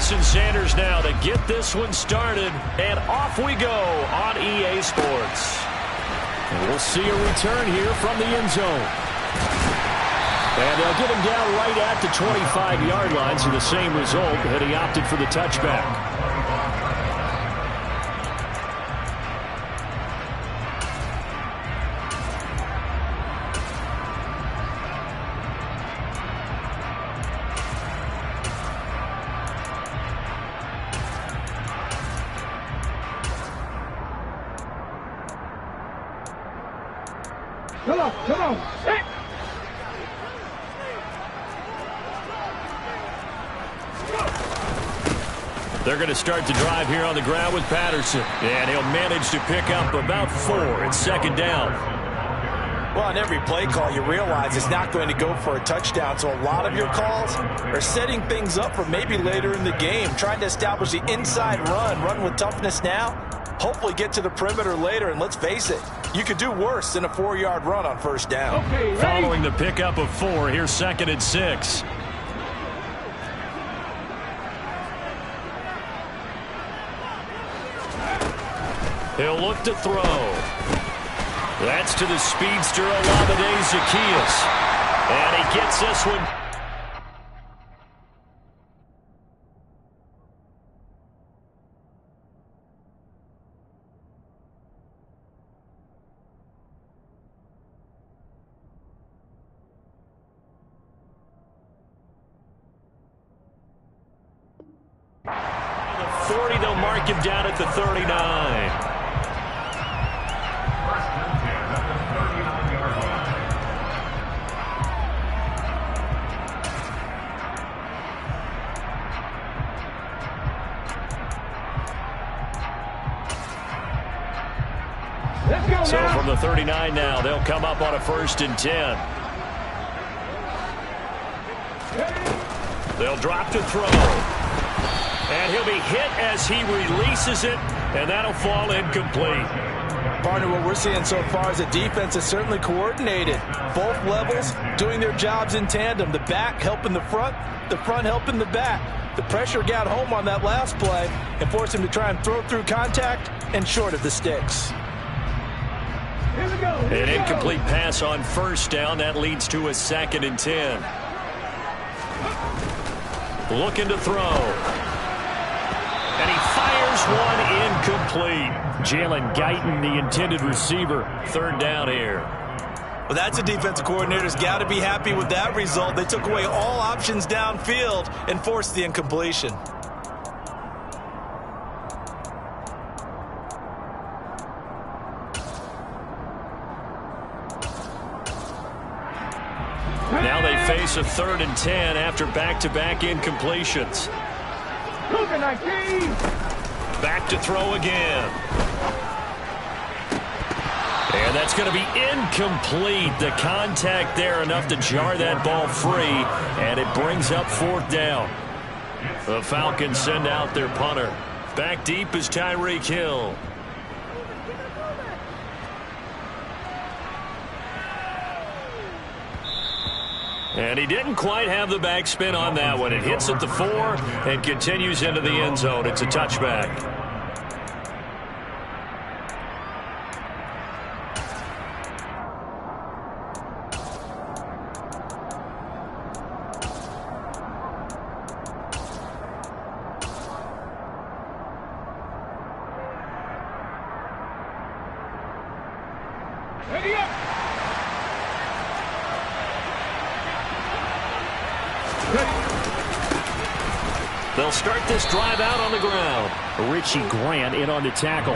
Jason Sanders now to get this one started, and off we go on EA Sports. And we'll see a return here from the end zone. And they'll get him down right at the 25-yard line, so the same result, and he opted for the touchback. Come on. Hey. They're going to start the drive here on the ground with Patterson. And he'll manage to pick up about 4. It's second down. Well, on every play call, you realize it's not going to go for a touchdown. So a lot of your calls are setting things up for maybe later in the game, trying to establish the inside run with toughness now, hopefully get to the perimeter later. And let's face it, you could do worse than a 4-yard run on first down. Okay, following the pickup of 4, here's second and 6. He'll look to throw. That's to the speedster, Olamide Zaccheaus. And he gets this one. The 40, they'll mark him down at the 39. So from the 39 now, they'll come up on a 1st and 10. They'll drop to throw. And he'll be hit as he releases it, and that'll fall incomplete. Partner, what we're seeing so far is the defense is certainly coordinated. Both levels doing their jobs in tandem. The back helping the front helping the back. The pressure got home on that last play and forced him to try and throw through contact and short of the sticks. An incomplete pass on 1st down. That leads to a 2nd and 10. Looking to throw. And he fires one incomplete. Jalen Guyton, the intended receiver. 3rd down here. Well, that's a defensive coordinator's got to be happy with that result. They took away all options downfield and forced the incompletion. Now they face a 3rd and 10 after back-to-back incompletions. Back to throw again. And that's going to be incomplete. The contact there enough to jar that ball free, and it brings up 4th down. The Falcons send out their punter. Back deep is Tyreek Hill. And he didn't quite have the backspin on that one. It hits at the 4 and continues into the end zone. It's a touchback. Ready up. They'll start this drive out on the ground. Richie Grant in on the tackle.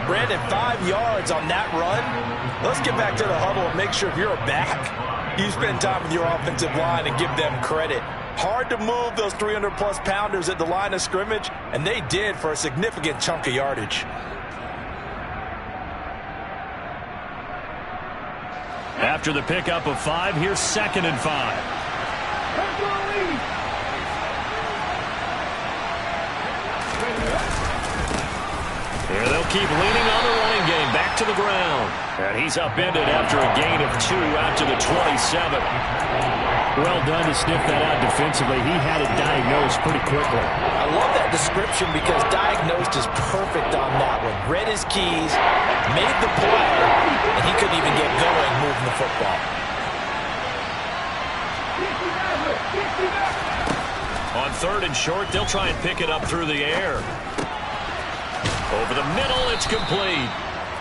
Brandon, 5 yards on that run. Let's get back to the huddle and make sure if you're back, you spend time with your offensive line and give them credit. Hard to move those 300-plus pounders at the line of scrimmage, and they did for a significant chunk of yardage. After the pickup of 5, here's 2nd and 5. Here they'll keep leaning on the running game. Back to the ground. And he's upended after a gain of 2 out to the 27. Well done to sniff that out defensively. He had it diagnosed pretty quickly. I love that description because diagnosed is perfect on that one. Read his keys, made the play, and he couldn't even get going moving the football. On 3rd and short, they'll try and pick it up through the air. Over the middle, it's complete.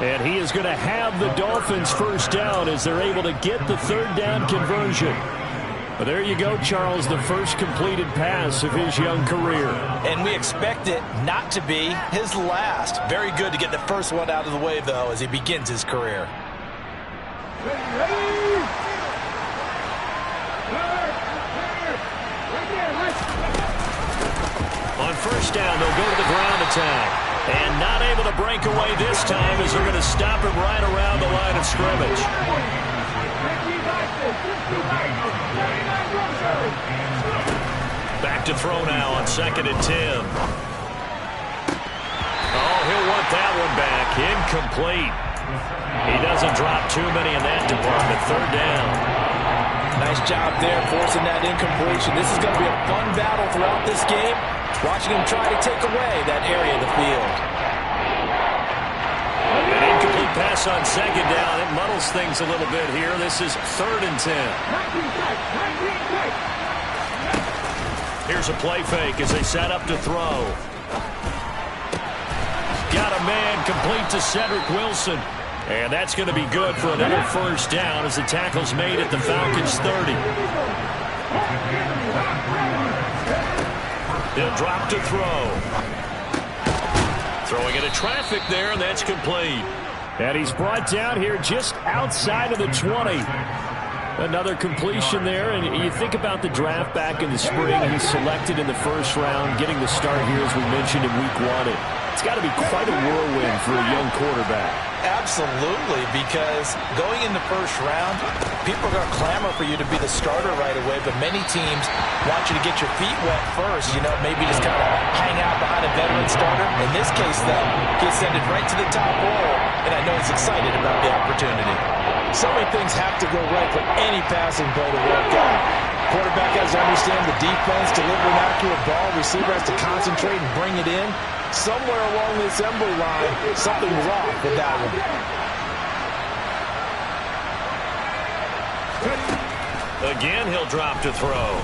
And he is going to have the Dolphins first down as they're able to get the 3rd down conversion. But there you go, Charles, the first completed pass of his young career. And we expect it not to be his last. Very good to get the first one out of the way, though, as he begins his career. On first down, they'll go to the ground attack. And not able to break away this time as they're going to stop him right around the line of scrimmage. Back to throw now on 2nd and 10. Oh, he'll want that one back. Incomplete. He doesn't drop too many in that department. 3rd down. Nice job there forcing that incompletion. This is going to be a fun battle throughout this game. Watching him try to take away that area of the field. An incomplete pass on 2nd down. It muddles things a little bit here. This is 3rd and 10. Here's a play fake as they set up to throw. Got a man complete to Cedric Wilson. And that's going to be good for another first down as the tackle's made at the Falcons' 30. They'll drop to throw. Throwing into traffic there, and that's complete. And he's brought down here just outside of the 20. Another completion there, and you think about the draft back in the spring. He's selected in the 1st round, getting the start here, as we mentioned, in week 1. It's got to be quite a whirlwind for a young quarterback. Absolutely, because going in the 1st round, people are going to clamor for you to be the starter right away, but many teams want you to get your feet wet first, maybe just kind of hang out behind a veteran starter. In this case, though, he ascended right to the top role, and I know he's excited about the opportunity. So many things have to go right for any passing play to work out. Quarterback has to understand the defense, deliver an accurate ball. Receiver has to concentrate and bring it in. Somewhere along the assembly line, something was off with that one. Again, he'll drop to throw.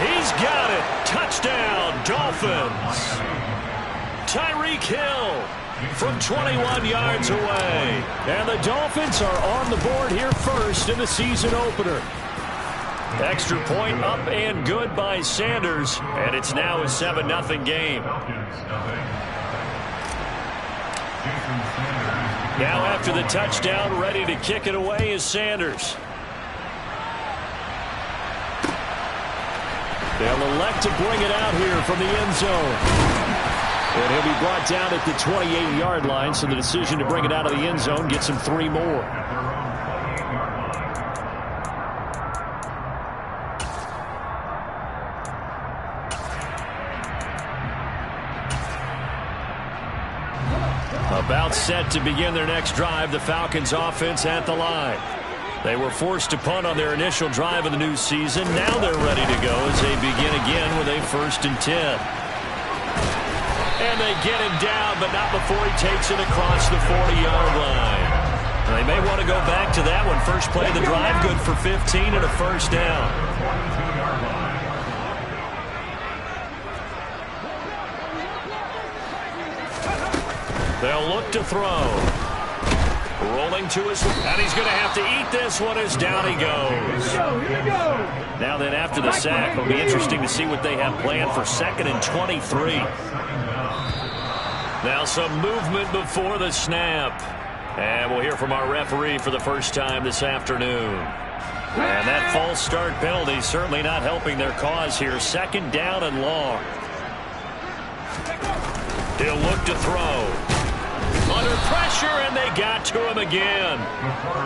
He's got it. Touchdown, Dolphins. Tyreek Hill from 21 yards away. And the Dolphins are on the board here first in the season opener. Extra point up and good by Sanders. And it's now a 7-0 game. Now after the touchdown, ready to kick it away is Sanders. They'll elect to bring it out here from the end zone. And he'll be brought down at the 28-yard line, so the decision to bring it out of the end zone gets him 3 more. About set to begin their next drive, the Falcons offense at the line. They were forced to punt on their initial drive of the new season. Now they're ready to go as they begin again with a 1st and 10. And they get him down, but not before he takes it across the 40-yard line. They may want to go back to that one. First play of the drive, good for 15 and a first down. They'll look to throw. Rolling to his, and he's going to have to eat this one as down he goes. Now then, after the sack, it'll be interesting to see what they have planned for 2nd and 23. Now some movement before the snap. And we'll hear from our referee for the first time this afternoon. And that false start penalty certainly not helping their cause here. 2nd down and long. He'll look to throw. Under pressure, and they got got to him again.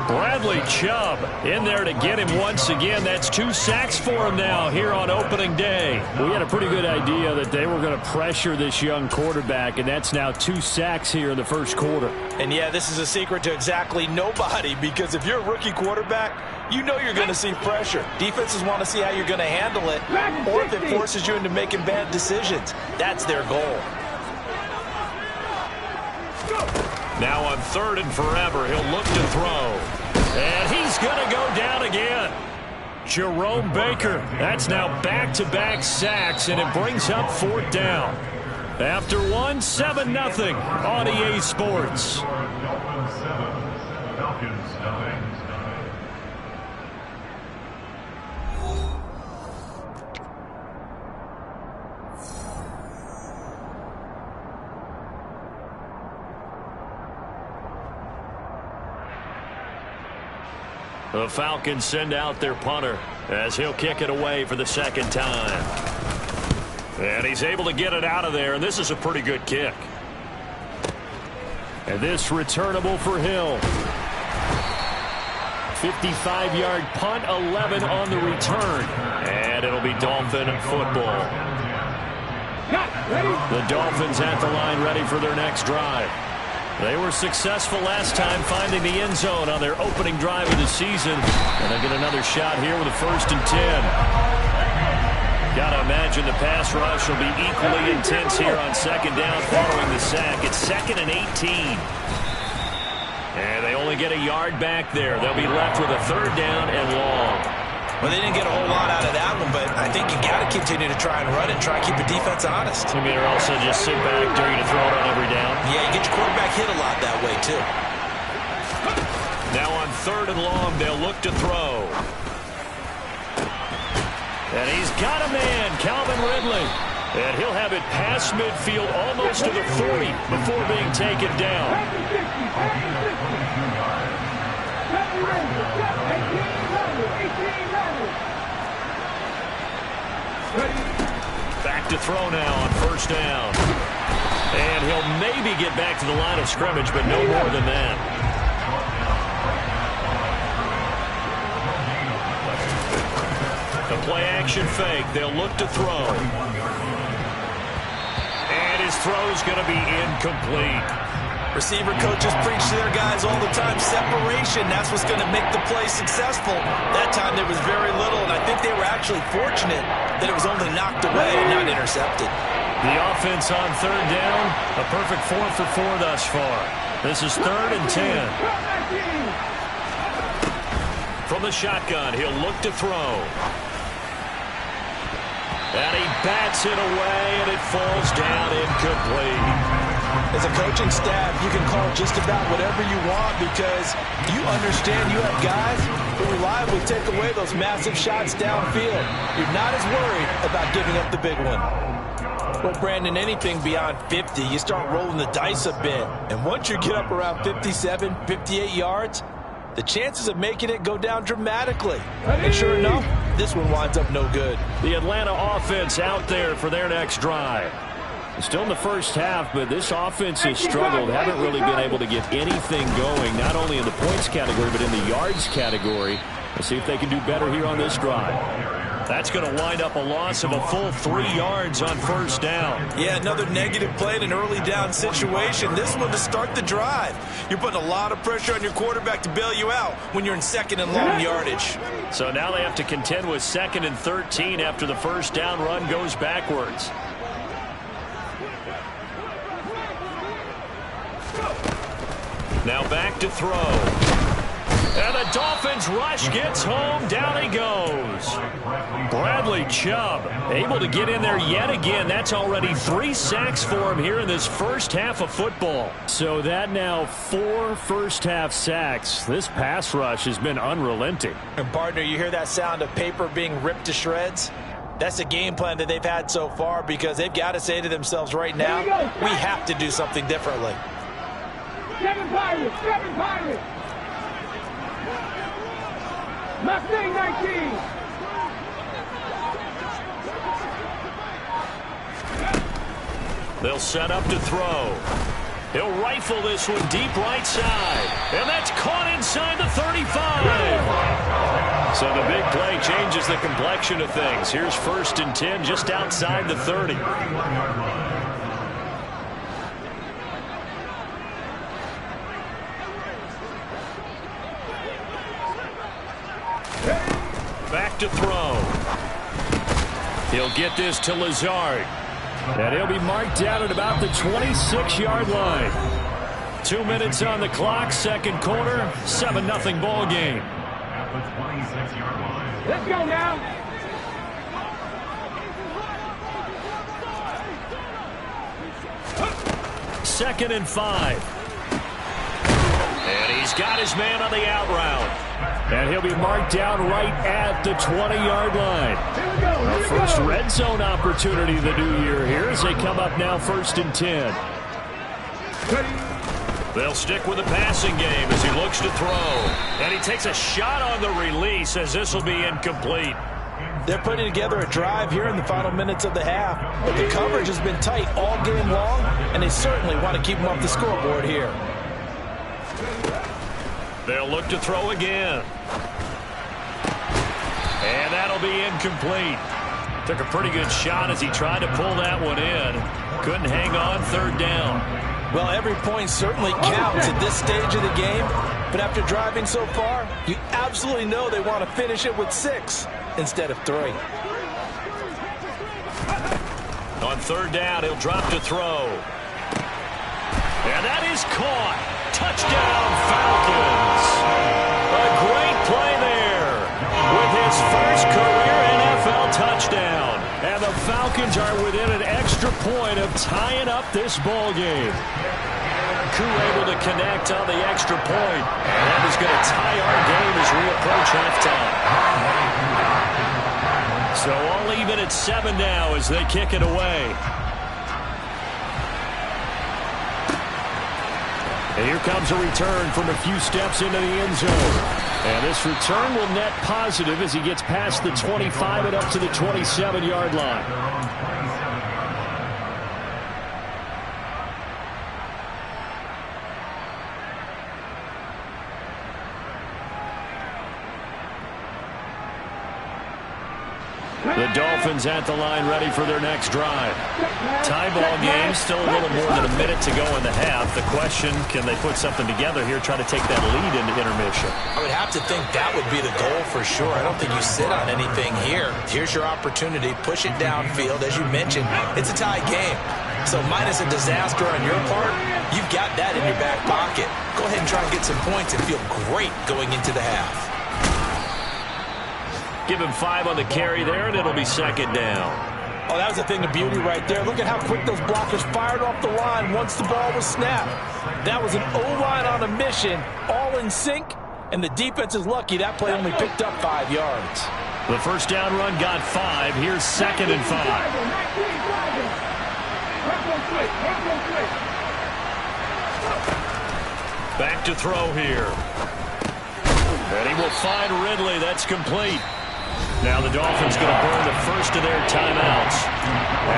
Bradley Chubb in there to get him once again. That's 2 sacks for him now here on opening day. We had a pretty good idea that they were going to pressure this young quarterback, and that's now 2 sacks here in the first quarter. And yeah, this is a secret to exactly nobody, because if you're a rookie quarterback, you know you're going to see pressure. Defenses want to see how you're going to handle it, or if it forces you into making bad decisions. That's their goal. Now on 3rd and forever, he'll look to throw. And he's going to go down again. Jerome Baker, that's now back-to-back sacks, and it brings up 4th down. After 1, 7-0 on EA Sports. The Falcons send out their punter as he'll kick it away for the 2nd time. And he's able to get it out of there, and this is a pretty good kick. And this returnable for Hill. 55-yard punt, 11 on the return. And it'll be Dolphin football. The Dolphins at the line ready for their next drive. They were successful last time finding the end zone on their opening drive of the season. And they'll get another shot here with a 1st and 10. Gotta imagine the pass rush will be equally intense here on 2nd down following the sack. It's 2nd and 18. And they only get a yard back there. They'll be left with a 3rd down and long. Well, they didn't get a whole lot out of that one, but I think you got to continue to try and run and try and keep the defense honest. I mean, or also just sit back, dare you to throw it on every down. Yeah, you get your quarterback hit a lot that way, too. Now on 3rd and long, they'll look to throw. And he's got a man, Calvin Ridley. And he'll have it past midfield almost to the 40 before being taken down. Back to throw now on 1st down. And he'll maybe get back to the line of scrimmage, but no more than that. The play-action fake. They'll look to throw. And his throw's going to be incomplete. Receiver coaches preach to their guys all the time. Separation, that's what's going to make the play successful. That time there was very little, and I think they were actually fortunate that it was only knocked away and not intercepted. The offense on 3rd down, a perfect 4 for 4 thus far. This is 3rd and 10. From the shotgun, he'll look to throw. And he bats it away, and it falls down incomplete. As a coaching staff, you can call just about whatever you want because you understand you have guys who reliably take away those massive shots downfield. You're not as worried about giving up the big one. Well, Brandon, anything beyond 50, you start rolling the dice a bit. And once you get up around 57, 58 yards, the chances of making it go down dramatically. And sure enough, this one winds up no good. The Atlanta offense out there for their next drive. Still in the first half, but this offense has struggled. Haven't really been able to get anything going, not only in the points category, but in the yards category. Let's see if they can do better here on this drive. That's going to wind up a loss of a full 3 yards on 1st down. Yeah, another negative play in an early down situation. This one to start the drive. You're putting a lot of pressure on your quarterback to bail you out when you're in 2nd and long yardage. So now they have to contend with 2nd and 13 after the 1st down run goes backwards. Now back to throw. And the Dolphins rush gets home. Down he goes. Bradley Chubb able to get in there yet again. That's already 3 sacks for him here in this first half of football. So that now 4 first-half sacks. This pass rush has been unrelenting. And partner, you hear that sound of paper being ripped to shreds? That's the game plan that they've had so far because they've got to say to themselves right now, we have to do something differently. 7 Pirates! 7 Pirates! Mustang 19! They'll set up to throw. He'll rifle this one deep right side. And that's caught inside the 35. So the big play changes the complexion of things. Here's 1st and 10 just outside the 30. Back to throw. He'll get this to Lazard. And he'll be marked down at about the 26-yard line. 2 minutes on the clock, second quarter, 7-0 ball game. Let's go now. Second and 5. And he's got his man on the out route. And he'll be marked down right at the 20-yard line. Our first red zone opportunity of the new year here as they come up now 1st and 10. They'll stick with the passing game as he looks to throw. And he takes a shot on the release as this will be incomplete. They're putting together a drive here in the final minutes of the half. But the coverage has been tight all game long, and they certainly want to keep them off the scoreboard here. They'll look to throw again. And that'll be incomplete. Took a pretty good shot as he tried to pull that one in. Couldn't hang on, 3rd down. Well, every point certainly counts at this stage of the game. But after driving so far, you absolutely know they want to finish it with 6 instead of 3. On 3rd down, he'll drop to throw. And that is caught. Touchdown, Falcons. A great play there with his first career NFL touchdown. And the Falcons are within an extra point of tying up this ball game. Koo able to connect on the extra point. And that is going to tie our game as we approach halftime. So all even at 7 now as they kick it away. And here comes a return from a few steps into the end zone. And this return will net positive as he gets past the 25 and up to the 27-yard line. The Dolphins at the line ready for their next drive. Tie ball game, still a little more than a minute to go in the half. The question, can they put something together here, try to take that lead into intermission? I would have to think that would be the goal for sure. I don't think you sit on anything here. Here's your opportunity. Push it downfield. As you mentioned, it's a tie game. So minus a disaster on your part, you've got that in your back pocket. Go ahead and try and get some points and feel great going into the half. Give him 5 on the carry there, and it'll be 2nd down. Oh, that was a thing of beauty right there. Look at how quick those blockers fired off the line once the ball was snapped. That was an O-line on a mission, all in sync, and the defense is lucky that play only picked up 5 yards. The first down run got 5. Here's 2nd and 5. Back to throw here. And he will find Ridley. That's complete. Now the Dolphins going to burn the first of their timeouts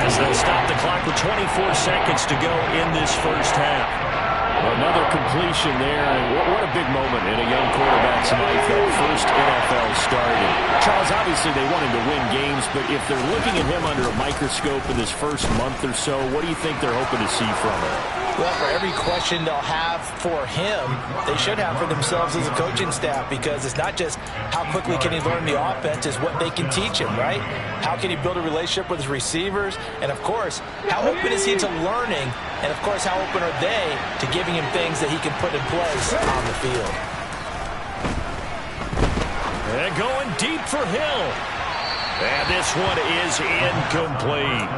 as they'll stop the clock with 24 seconds to go in this first half. Another completion there, and what a big moment in a young quarterback's life, that first NFL starting. Charles, obviously they want him to win games, but if they're looking at him under a microscope in this first month or so, what do you think they're hoping to see from him? Well, for every question they'll have for him, they should have for themselves as a coaching staff, because it's not just how quickly can he learn the offense, it's what they can teach him, right? How can he build a relationship with his receivers? And, of course, how open is he to learning? And, of course, how open are they to giving him things that he can put in place on the field? And going deep for Hill. And this one is incomplete.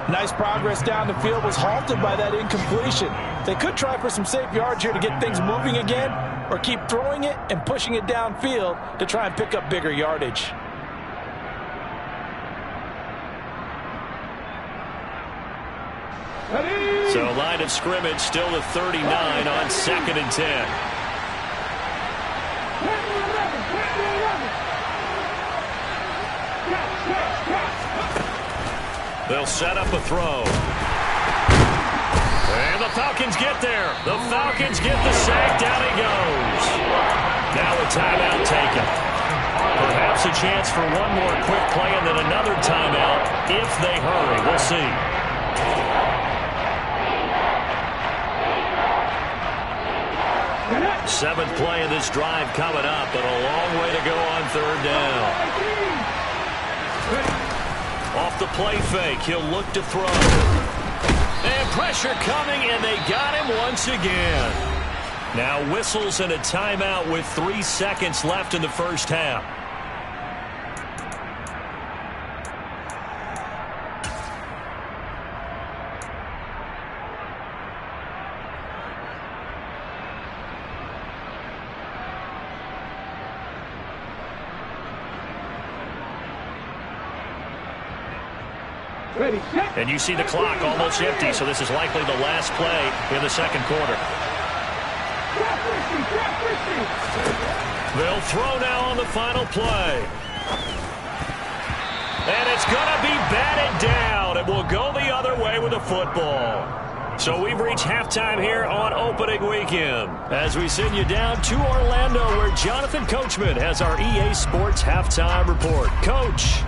Nice progress down the field, was halted by that incompletion. They could try for some safe yards here to get things moving again, or keep throwing it and pushing it downfield to try and pick up bigger yardage. So line of scrimmage still the 39 on 2nd and 10. They'll set up a throw. And the Falcons get there. The Falcons get the sack. Down he goes. Now a timeout taken. Perhaps a chance for one more quick play and then another timeout if they hurry. We'll see. Seventh play of this drive coming up, but a long way to go on third down. Off the play fake, he'll look to throw. And pressure coming, and they got him once again. Now whistles and a timeout with 3 seconds left in the first half. And you see the clock almost empty, so this is likely the last play in the second quarter. They'll throw now on the final play. And it's going to be batted down. It will go the other way with the football. So we've reached halftime here on opening weekend as we send you down to Orlando where Jonathan Coachman has our EA Sports halftime report. Coach.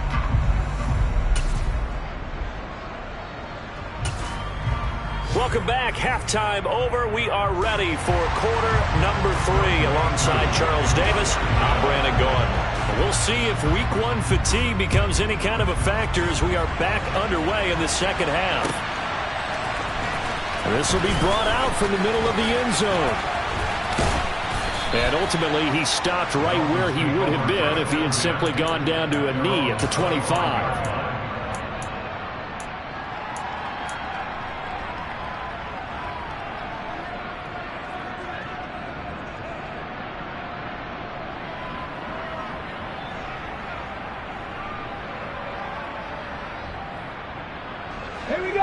Welcome back. Halftime over. We are ready for quarter number 3 alongside Charles Davis. I'm Brandon Gaudin. We'll see if week 1 fatigue becomes any kind of a factor as we are back underway in the second half. This will be brought out from the middle of the end zone. And ultimately, he stopped right where he would have been if he had simply gone down to a knee at the 25.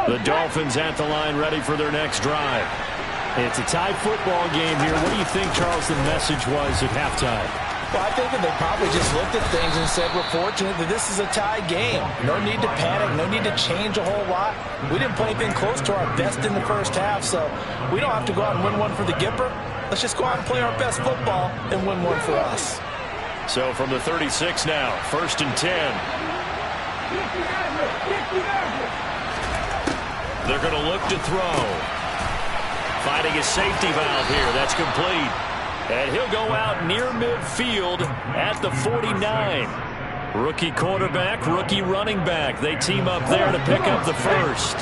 The Dolphins at the line ready for their next drive. It's a tied football game here. What do you think, Charles, the message was at halftime? Well, I think that they probably just looked at things and said, we're fortunate that this is a tie game. No need to panic. No need to change a whole lot. We didn't play anything close to our best in the first half, so we don't have to go out and win one for the Gipper. Let's just go out and play our best football and win one for us. So from the 36 now, 1st and 10. They're going to look to throw. Finding a safety valve here. That's complete. And he'll go out near midfield at the 49. Rookie quarterback, rookie running back. They team up there to pick up the first.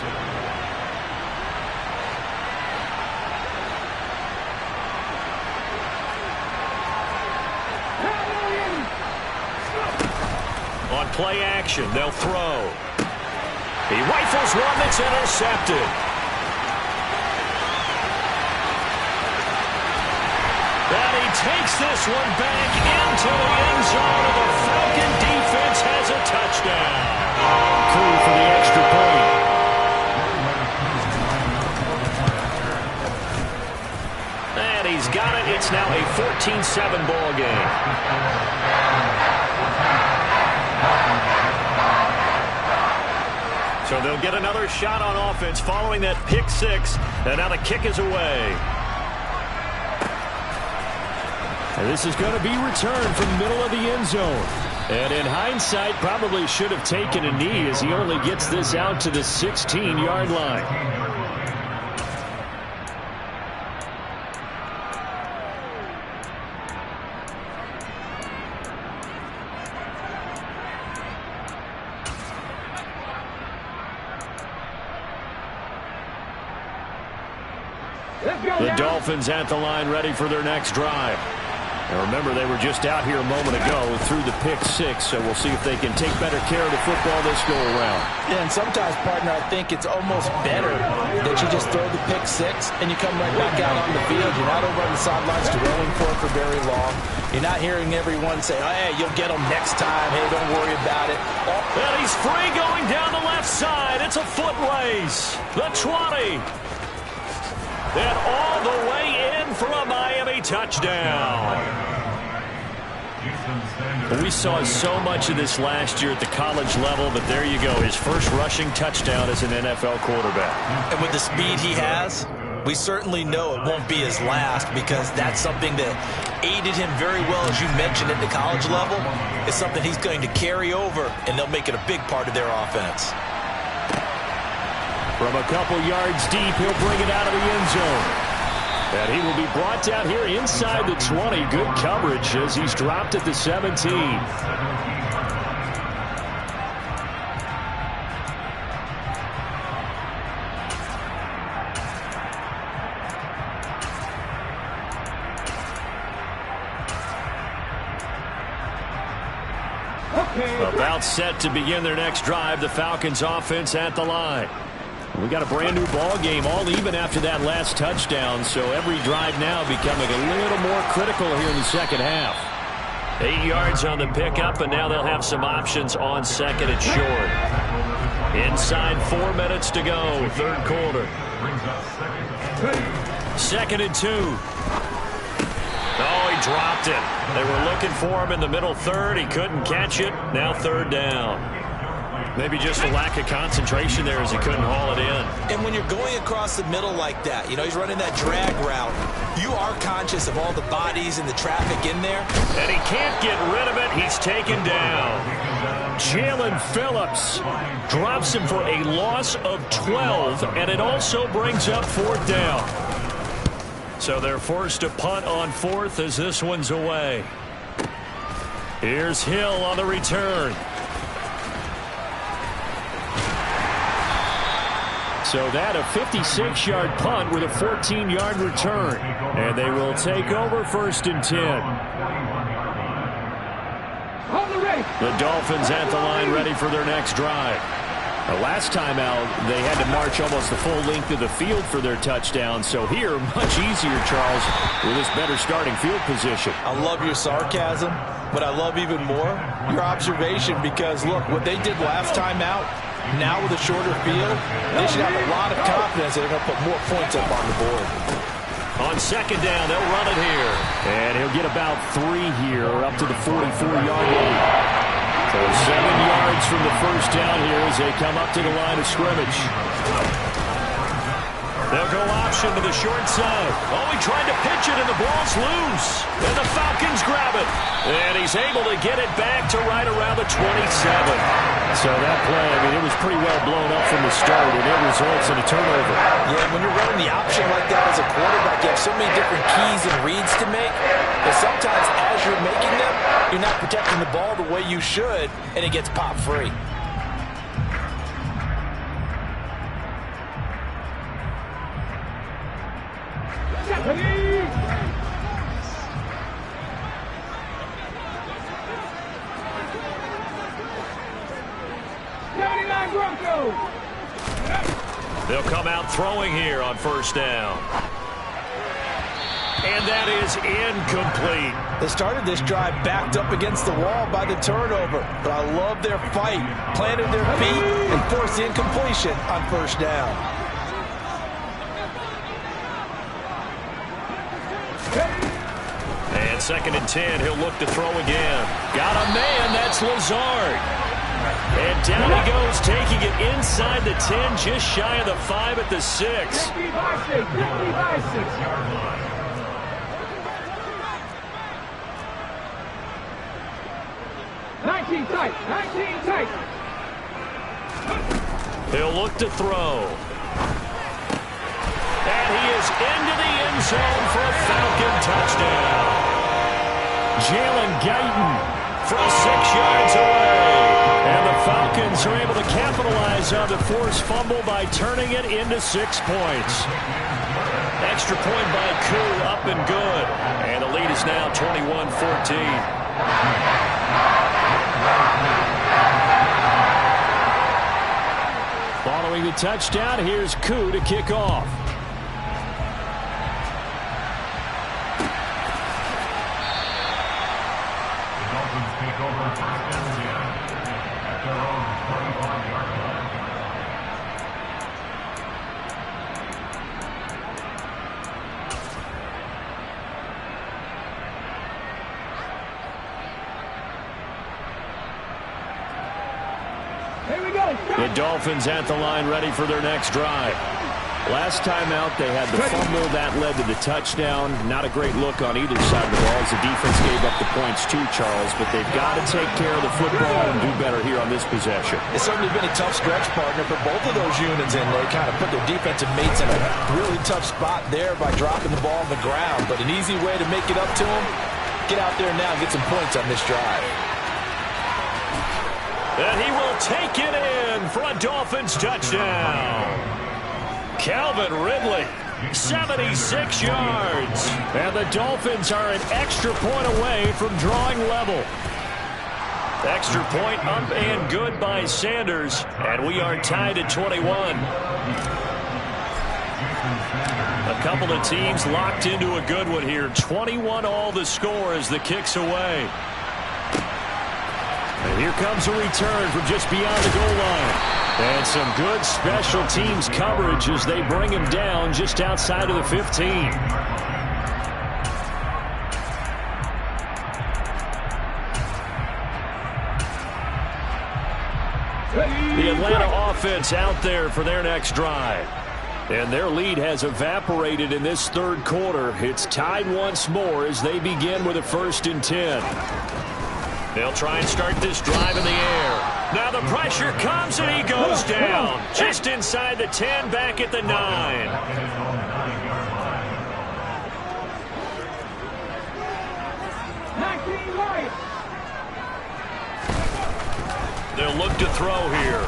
On play action, they'll throw. He rifles one that's intercepted. And he takes this one back into the end zone, and the Falcon defense has a touchdown. Cool for the extra point. And he's got it. It's now a 14-7 ball game. So they'll get another shot on offense following that pick 6. And now the kick is away. And this is going to be returned from the middle of the end zone. And in hindsight, probably should have taken a knee as he only gets this out to the 16-yard line. The Dolphins at the line ready for their next drive. And remember, they were just out here a moment ago through the pick 6, so we'll see if they can take better care of the football this go around. Yeah, and sometimes, partner, I think it's almost better that you just throw the pick 6 and you come right back out on the field. You're not over on the sidelines throwing for very long. You're not hearing everyone say, oh, hey, you'll get them next time. Hey, don't worry about it. And he's free going down the left side. It's a foot race. The 20. And all the way in for a Miami touchdown. We saw so much of this last year at the college level, but there you go. His first rushing touchdown as an NFL quarterback. And with the speed he has, we certainly know it won't be his last, because that's something that aided him very well, as you mentioned, at the college level. It's something he's going to carry over, and they'll make it a big part of their offense. From a couple yards deep, he'll bring it out of the end zone. And he will be brought down here inside the 20. Good coverage as he's dropped at the 17. About set to begin their next drive. The Falcons offense at the line. We got a brand new ball game, all even after that last touchdown, so every drive now becoming a little more critical here in the second half. 8 yards on the pickup, and now they'll have some options on second and short. Inside 4 minutes to go, third quarter. 2nd and 2. Oh, he dropped it. They were looking for him in the middle third. He couldn't catch it. Now third down. Maybe just a lack of concentration there as he couldn't haul it in. And when you're going across the middle like that, he's running that drag route, you are conscious of all the bodies and the traffic in there. And he can't get rid of it. He's taken down. Jalen Phillips drops him for a loss of 12, and it also brings up fourth down. So they're forced to punt on fourth as this one's away. Here's Hill on the return. So that a 56-yard punt with a 14-yard return. And they will take over 1st and 10. The Dolphins at the line ready for their next drive. The last time out, they had to march almost the full length of the field for their touchdown. So here, much easier, Charles, with this better starting field position. I love your sarcasm, but I love even more your observation, because, look, what they did last time out, now with a shorter field, they should have a lot of confidence that they're going to put more points up on the board. On second down, they'll run it here. And he'll get about 3 here, up to the 44-yard line. So 7 yards from the first down here as they come up to the line of scrimmage. They'll go option to the short side. Oh, he tried to pitch it, and the ball's loose. And the Falcons grab it. And he's able to get it back to right around the 27. So that play, it was pretty well blown up from the start, and it results in a turnover. Yeah, when you're running the option like that as a quarterback, you have so many different keys and reads to make that sometimes as you're making them, you're not protecting the ball the way you should, and it gets popped free. They'll come out throwing here on first down. And that is incomplete. They started this drive backed up against the wall by the turnover, but I love their fight. Planted their feet and forced the incompletion on first down. And 2nd and 10, he'll look to throw again. Got a man, that's Lazard. And down he goes, taking it inside the 10, just shy of the 5 at the 6. 19 tight, 19 tight. He'll look to throw. And he is into the end zone for a Falcon touchdown. Jalen Guyton from 6 yards away. And the Falcons are able to capitalize on the forced fumble by turning it into 6 points. Extra point by Koo, up and good. And the lead is now 21-14. Following the touchdown, here's Koo to kick off. The Dolphins at the line ready for their next drive. Last time out, they had the fumble that led to the touchdown. Not a great look on either side of the ball as the defense gave up the points too, Charles. But they've got to take care of the football and do better here on this possession. It's certainly been a tough stretch, partner, for both of those units, and they kind of put their defensive mates in a really tough spot there by dropping the ball on the ground. But an easy way to make it up to them, get out there now and get some points on this drive. And he will take it in for a Dolphins touchdown. Calvin Ridley, 76 yards. And the Dolphins are an extra point away from drawing level. Extra point up and good by Sanders. And we are tied at 21. A couple of teams locked into a good one here. 21 all the score as the kick's away. And here comes a return from just beyond the goal line. And some good special teams coverage as they bring him down just outside of the 15. The Atlanta offense out there for their next drive. And their lead has evaporated in this third quarter. It's tied once more as they begin with a 1st and 10. They'll try and start this drive in the air. Now the pressure comes and he goes down. Just inside the 10, back at the 9. They'll look to throw here.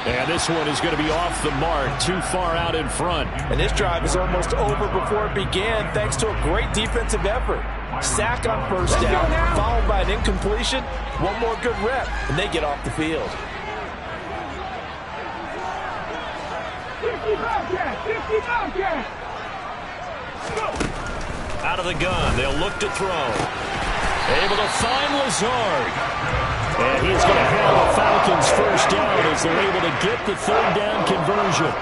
And this one is going to be off the mark, too far out in front. And this drive is almost over before it began thanks to a great defensive effort. Sack on 1st down, followed by an incompletion. One more good rep, and they get off the field. 50 Bobcats! Out of the gun, they'll look to throw. Able to find Lazard. And he's going to have the Falcons 1st down as they're able to get the 3rd down conversion.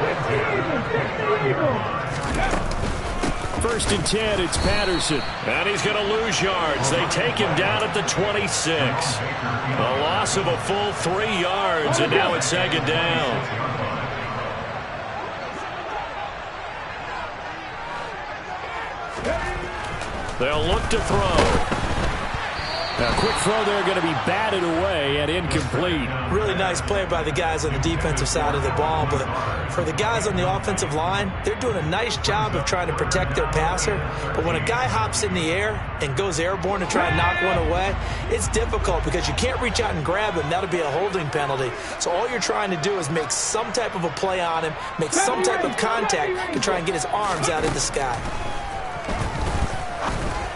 1st and 10, it's Patterson. And he's going to lose yards. They take him down at the 26. A loss of a full 3 yards, and now it's 2nd down. They'll look to throw. A quick throw there going to be batted away and incomplete. Really nice play by the guys on the defensive side of the ball, but for the guys on the offensive line, they're doing a nice job of trying to protect their passer. But when a guy hops in the air and goes airborne to try and knock one away, it's difficult because you can't reach out and grab him. That'll be a holding penalty. So all you're trying to do is make some type of a play on him, make some type of contact to try and get his arms out of the sky.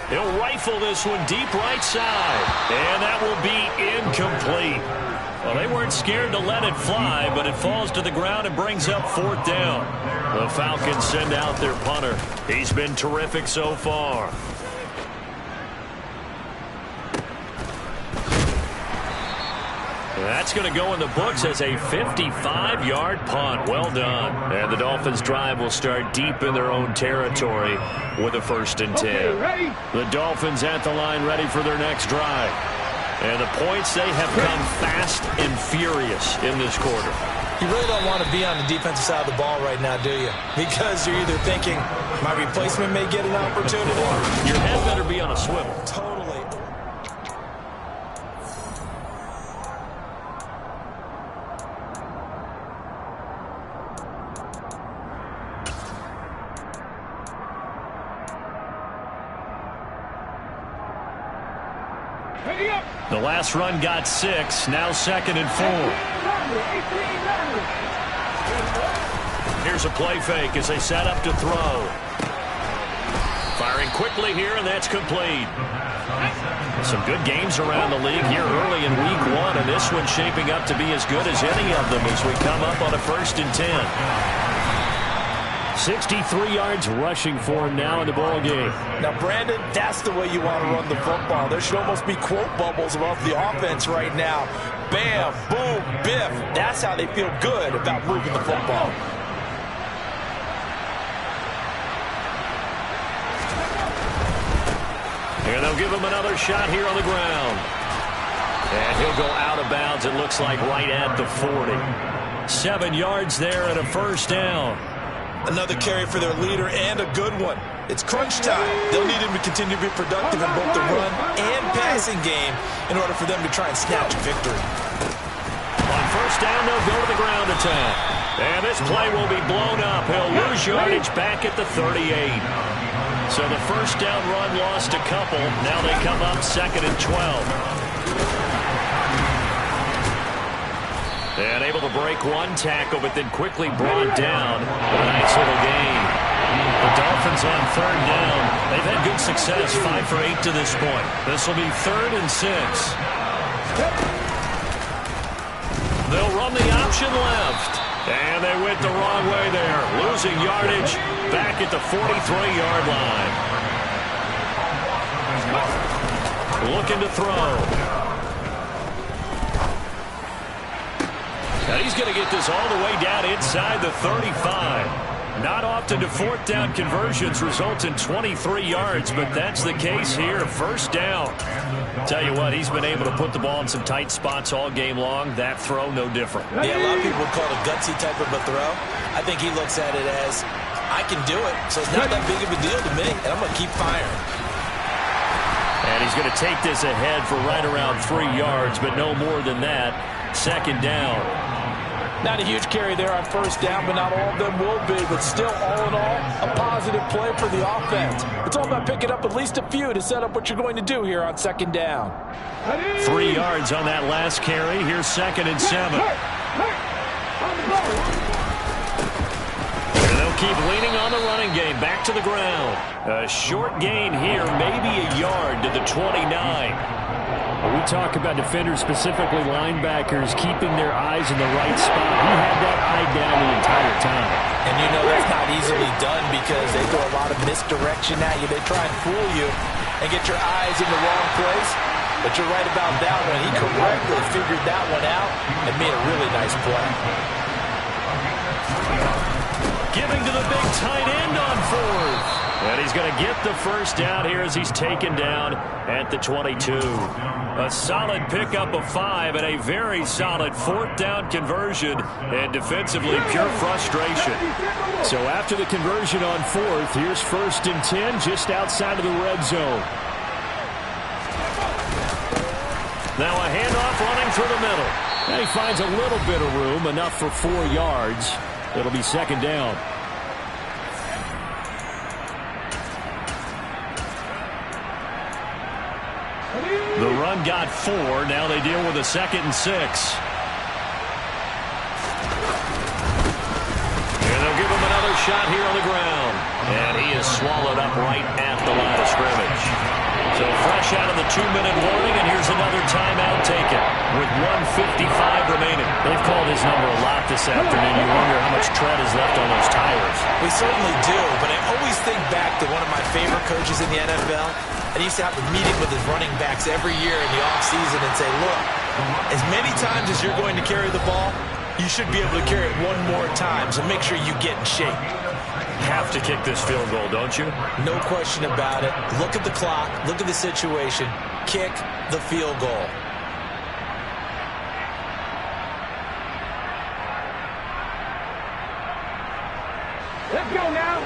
He'll rifle this one deep right side. And that will be incomplete. Well, they weren't scared to let it fly, but it falls to the ground and brings up 4th down. The Falcons send out their punter. He's been terrific so far. That's going to go in the books as a 55-yard punt. Well done. And the Dolphins' drive will start deep in their own territory with a 1st and 10. The Dolphins at the line ready for their next drive. And the points, they have come fast and furious in this quarter. You really don't want to be on the defensive side of the ball right now, do you? Because you're either thinking, my replacement may get an opportunity. Your head better be on a swivel. Totally. The last run got 6, now 2nd and 4. Here's a play fake as they set up to throw. Firing quickly here, and that's complete. Some good games around the league here early in week 1, and this one's shaping up to be as good as any of them as we come up on a 1st and 10. 63 yards rushing for him now in the ball game. Now, Brandon, that's the way you want to run the football. There should almost be quote bubbles above the offense right now. Bam, boom, biff. That's how they feel good about moving the football. And they'll give him another shot here on the ground. And he'll go out of bounds, it looks like, right at the 40. 7 yards there and a first down. Another carry for their leader and a good one. It's crunch time. They'll need him to continue to be productive in both the run and passing game in order for them to try and snatch a victory. On first down, they'll go to the ground attack. And this play will be blown up. He'll lose yardage back at the 38. So the first down run lost a couple. Now they come up 2nd and 12. And able to break one tackle, but then quickly brought down. A nice little gain. The Dolphins on 3rd down. They've had good success, 5 for 8 to this point. This will be 3rd and 6. They'll run the option left. And they went the wrong way there. Losing yardage back at the 43-yard line. Looking to throw. And he's going to get this all the way down inside the 35. Not often do 4th down conversions result in 23 yards, but that's the case here. First down. Tell you what, he's been able to put the ball in some tight spots all game long. That throw, no different. Yeah, a lot of people would call it a gutsy type of a throw. I think he looks at it as, I can do it, so it's not that big of a deal to me, and I'm going to keep firing. And he's going to take this ahead for right around 3 yards, but no more than that. 2nd down. Not a huge carry there on first down, but not all of them will be. But still, all in all, a positive play for the offense. It's all about picking up at least a few to set up what you're going to do here on 2nd down. 3 yards on that last carry. Here's 2nd and 7. And they'll keep leaning on the running game. Back to the ground. A short gain here, maybe a yard to the 29. We talk about defenders, specifically linebackers, keeping their eyes in the right spot. He had that eye down the entire time. And you know that's not easily done because they throw a lot of misdirection at you. They try and fool you and get your eyes in the wrong place. But you're right about that one. He correctly figured that one out and made a really nice play. Giving to the big tight end on 4th. And he's going to get the first down here as he's taken down at the 22. A solid pickup of 5 and a very solid 4th down conversion. And defensively, pure frustration. So after the conversion on 4th, here's 1st and 10 just outside of the red zone. Now a handoff running through the middle. And he finds a little bit of room, enough for 4 yards. It'll be 2nd down. The run got 4. Now they deal with a 2nd and 6. And they'll give him another shot here on the ground. And he is swallowed up right at the line of scrimmage. So fresh out of the 2-minute warning, and here's another timeout taken with 1:55 remaining. They've called his number a lot this afternoon. You wonder how much tread is left on those tires. We certainly do, but I always think back to one of my favorite coaches in the NFL. And he used to have a meeting with his running backs every year in the offseason and say, look, as many times as you're going to carry the ball, you should be able to carry it one more time, so make sure you get in shape. Have to kick this field goal, don't you? No question about it. Look at the clock. Look at the situation. Kick the field goal. Let's go now.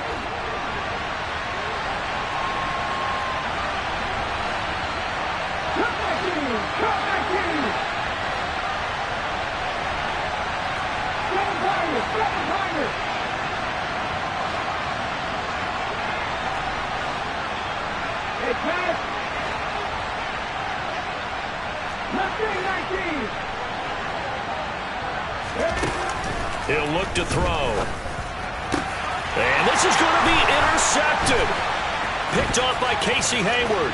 Come back in. Come back in. Seven timers. Seven timers. Hey, pass. 19. He'll look to throw. And this is going to be intercepted. Picked off by Casey Hayward.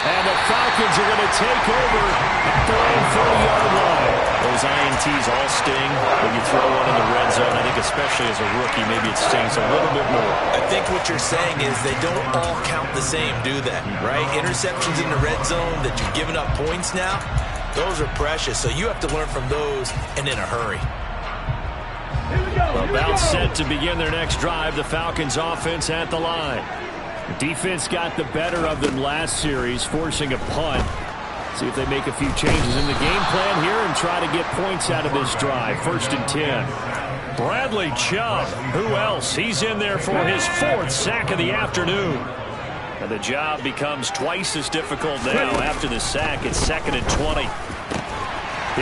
And the Falcons are going to take over at the 40-yard line. Those INTs all sting when you throw one in the red zone. I think especially as a rookie, maybe it stings a little bit more. I think what you're saying is they don't all count the same, do they? Right? Interceptions in the red zone that you've given up points now, those are precious. So you have to learn from those and in a hurry. About set to begin their next drive, the Falcons offense at the line. The defense got the better of them last series, forcing a punt. See if they make a few changes in the game plan here and try to get points out of this drive. 1st and 10. Bradley Chubb. Who else? He's in there for his 4th sack of the afternoon. And the job becomes twice as difficult now after the sack. It's 2nd and 20.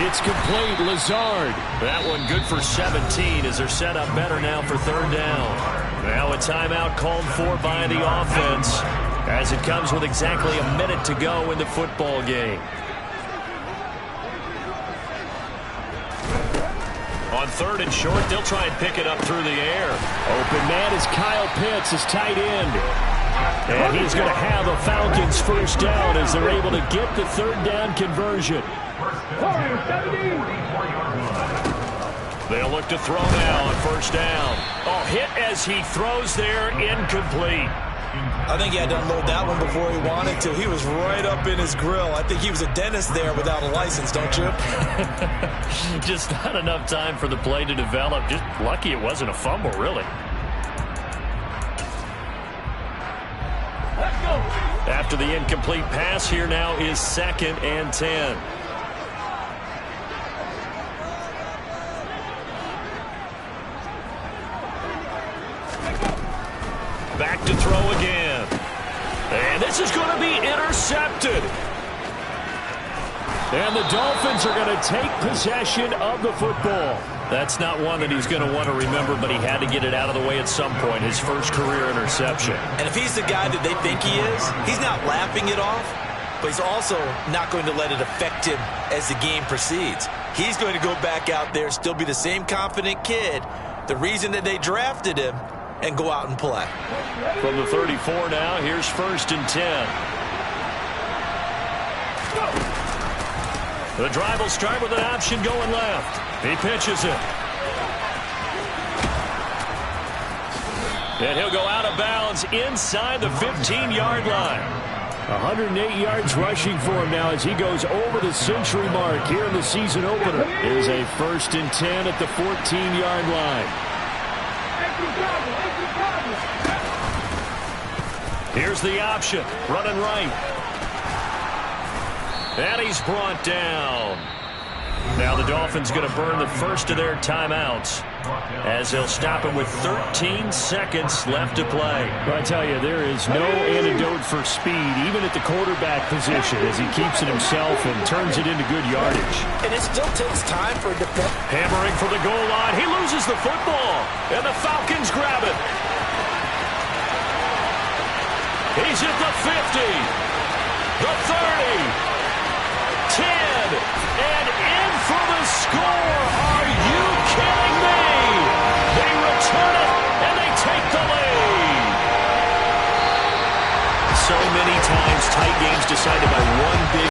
It's complete. Lazard. That one good for 17 as they're set up better now for 3rd down. Now a timeout called for by the offense as it comes with exactly a minute to go in the football game. On 3rd and short, they'll try and pick it up through the air. Open man is Kyle Pitts, his tight end. And he's going to have a Falcons 1st down as they're able to get the 3rd down conversion. They'll look to throw now on 1st down. Oh, hit as he throws there, incomplete. I think he had to unload that one before he wanted to. He was right up in his grill. I think he was a dentist there without a license, don't you? Just not enough time for the play to develop. Just lucky it wasn't a fumble, really. Let's go. After the incomplete pass, here now is 2nd and 10. Back to throw again. And this is going to be intercepted. And the Dolphins are going to take possession of the football. That's not one that he's going to want to remember, but he had to get it out of the way at some point. His 1st career interception. And if he's the guy that they think he is, he's not laughing it off, but he's also not going to let it affect him as the game proceeds. He's going to go back out there, still be the same confident kid, the reason that they drafted him, and go out and play. From the 34 now, here's 1st and 10. The drive will start with an option going left. He pitches it. And he'll go out of bounds inside the 15-yard line. 108 yards rushing for him now as he goes over the century mark here in the season opener. Here's a 1st and 10 at the 14-yard line. Here's the option, running right. And he's brought down. Now the Dolphins going to burn the first of their timeouts as they'll stop him with 13 seconds left to play. But I tell you, there is no antidote for speed, even at the quarterback position, as he keeps it himself and turns it into good yardage. And it still takes time for a defense. Hammering for the goal line. He loses the football, and the Falcons grab it. He's at the 50, the 30, 10, and in for the score. Are you kidding me? They return it, and they take the lead. So many times, tight games decided by one big